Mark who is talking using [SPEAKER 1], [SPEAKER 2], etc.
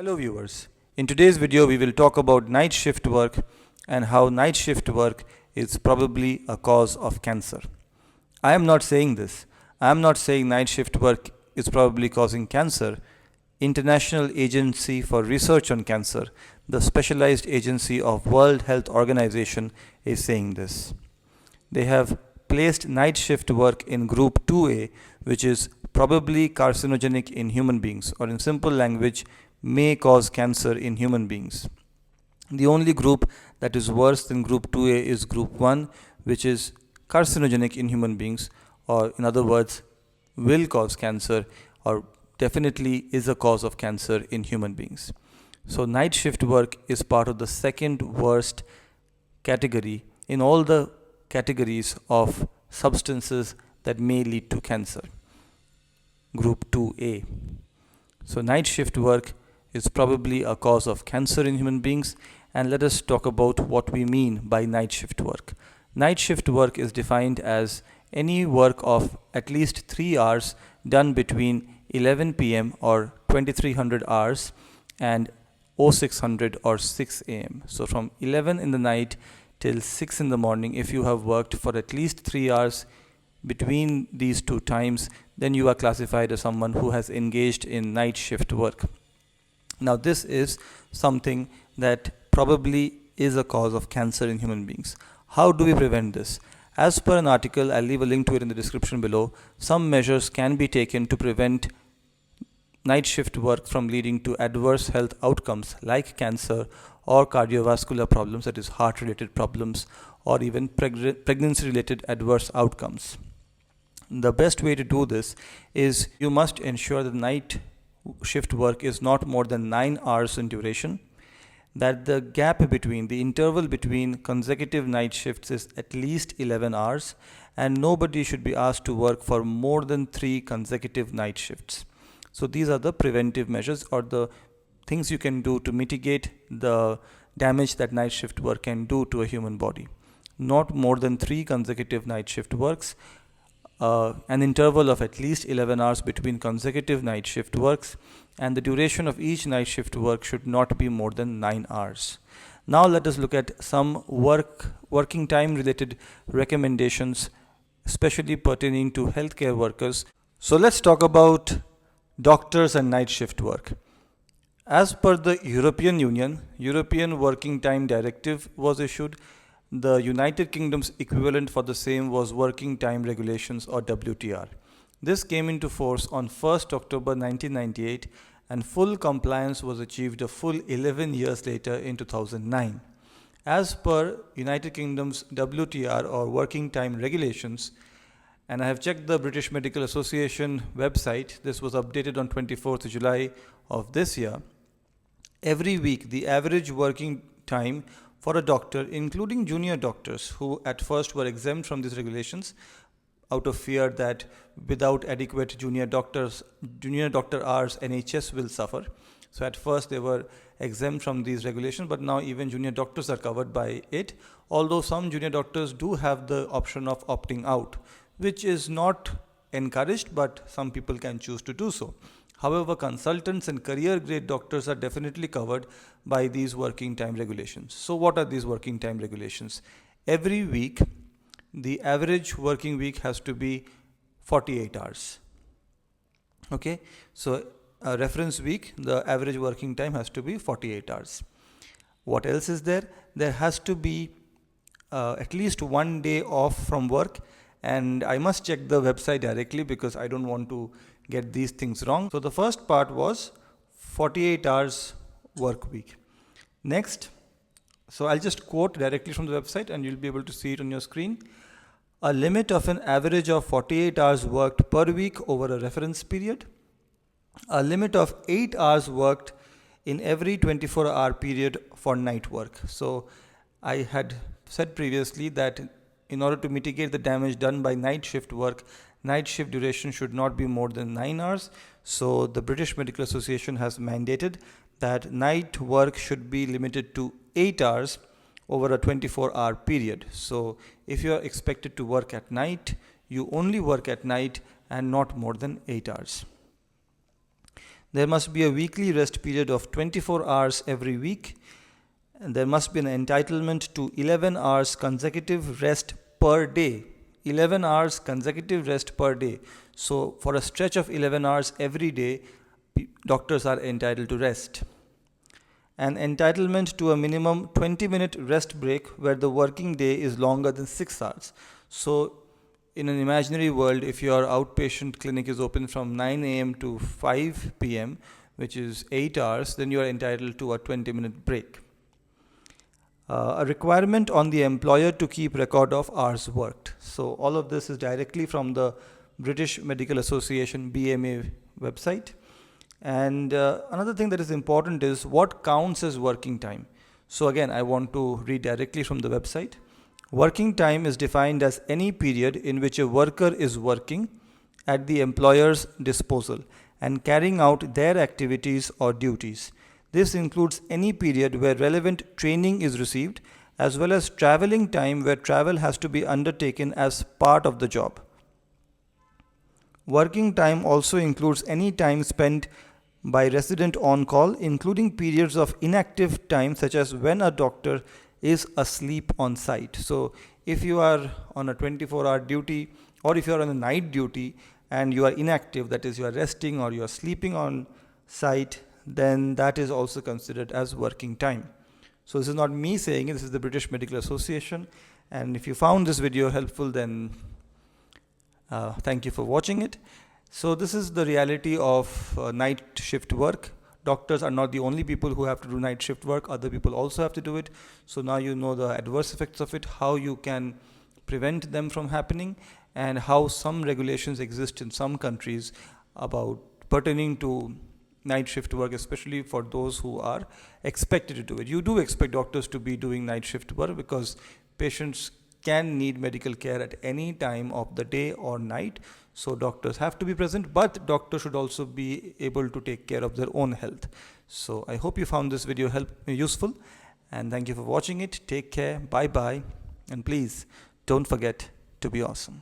[SPEAKER 1] Hello viewers. In today's video we will talk about night shift work and how night shift work is probably a cause of cancer. I am not saying this. I am not saying night shift work is probably causing cancer. International Agency for Research on Cancer, the specialized agency of World Health Organization, is saying this. They have placed night shift work in group 2A, which is probably carcinogenic in human beings, or in simple language, may cause cancer in human beings. The only group that is worse than group 2A is group 1, which is carcinogenic in human beings, or in other words, will cause cancer, or definitely is a cause of cancer in human beings. So night shift work is part of the second worst category in all the categories of substances that may lead to cancer. Group 2A. So night shift work is probably a cause of cancer in human beings, and let us talk about what we mean by night shift work. Night shift work is defined as any work of at least 3 hours done between 11 p.m. or 2300 hours and 0600 or 6 a.m. So from 11 in the night till 6 in the morning, if you have worked for at least 3 hours between these two times, then you are classified as someone who has engaged in night shift work. Now this is something that probably is a cause of cancer in human beings. How do we prevent this? As per an article, I'll leave a link to it in the description below, some measures can be taken to prevent night shift work from leading to adverse health outcomes like cancer or cardiovascular problems, that is heart related problems, or even pregnancy related adverse outcomes. The best way to do this is you must ensure that night shift work is not more than 9 hours in duration, that the gap between, the interval between consecutive night shifts is at least 11 hours, and nobody should be asked to work for more than 3 consecutive night shifts. So these are the preventive measures, or the things you can do to mitigate the damage that night shift work can do to a human body. Not more than 3 consecutive night shift works, an interval of at least 11 hours between consecutive night shift works, and the duration of each night shift work should not be more than 9 hours. Now let us look at some working time related recommendations, especially pertaining to healthcare workers. So let's talk about doctors and night shift work. As per the European Union, European Working Time Directive was issued. The United Kingdom's equivalent for the same was Working Time Regulations, or WTR. This came into force on 1st October 1998, and full compliance was achieved a full 11 years later in 2009. As per United Kingdom's WTR, or Working Time Regulations, and I have checked the British Medical Association website, this was updated on 24th July of this year. Every week, the average working time for a doctor, including junior doctors who at first were exempt from these regulations out of fear that without adequate junior doctor hours, NHS will suffer. So at first they were exempt from these regulations, but now even junior doctors are covered by it, although some junior doctors do have the option of opting out, which is not encouraged, but some people can choose to do so. However, consultants and career grade doctors are definitely covered by these working time regulations. So what are these working time regulations? Every week, the average working week has to be 48 hours. Okay, so a reference week, the average working time has to be 48 hours. What else is there? There has to be at least 1 day off from work, and I must check the website directly because I don't want to get these things wrong. So the first part was 48 hours work week. Next, so I'll just quote directly from the website and you'll be able to see it on your screen. A limit of an average of 48 hours worked per week over a reference period. A limit of 8 hours worked in every 24-hour period for night work. So I had said previously that in order to mitigate the damage done by night shift work, night shift duration should not be more than 9 hours. So the British Medical Association has mandated that night work should be limited to 8 hours over a 24-hour period. So if you are expected to work at night, you only work at night and not more than 8 hours. There must be a weekly rest period of 24 hours every week. And there must be an entitlement to 11 hours consecutive rest per day. 11 hours consecutive rest per day. So for a stretch of 11 hours every day, doctors are entitled to rest. An entitlement to a minimum 20-minute rest break where the working day is longer than 6 hours. So in an imaginary world, if your outpatient clinic is open from 9 a.m. to 5 p.m., which is 8 hours, then you are entitled to a 20-minute break. A requirement on the employer to keep record of hours worked. So all of this is directly from the British Medical Association BMA website. And another thing that is important is what counts as working time. So again, I want to read directly from the website. Working time is defined as any period in which a worker is working at the employer's disposal and carrying out their activities or duties. This includes any period where relevant training is received, as well as traveling time where travel has to be undertaken as part of the job. Working time also includes any time spent by resident on call, including periods of inactive time such as when a doctor is asleep on site. So if you are on a 24-hour duty, or if you are on a night duty and you are inactive, that is you are resting or you are sleeping on site, then that is also considered as working time. So this is not me saying it, this is the British Medical Association. And if you found this video helpful, then thank you for watching it. So this is the reality of night shift work. Doctors are not the only people who have to do night shift work. Other people also have to do it. So now you know the adverse effects of it, how you can prevent them from happening, and how some regulations exist in some countries about pertaining to night shift work, especially for those who are expected to do it. You do expect doctors to be doing night shift work because patients can need medical care at any time of the day or night. So doctors have to be present, but doctors should also be able to take care of their own health. So I hope you found this video useful, and thank you for watching it. Take care, bye bye, and please don't forget to be awesome.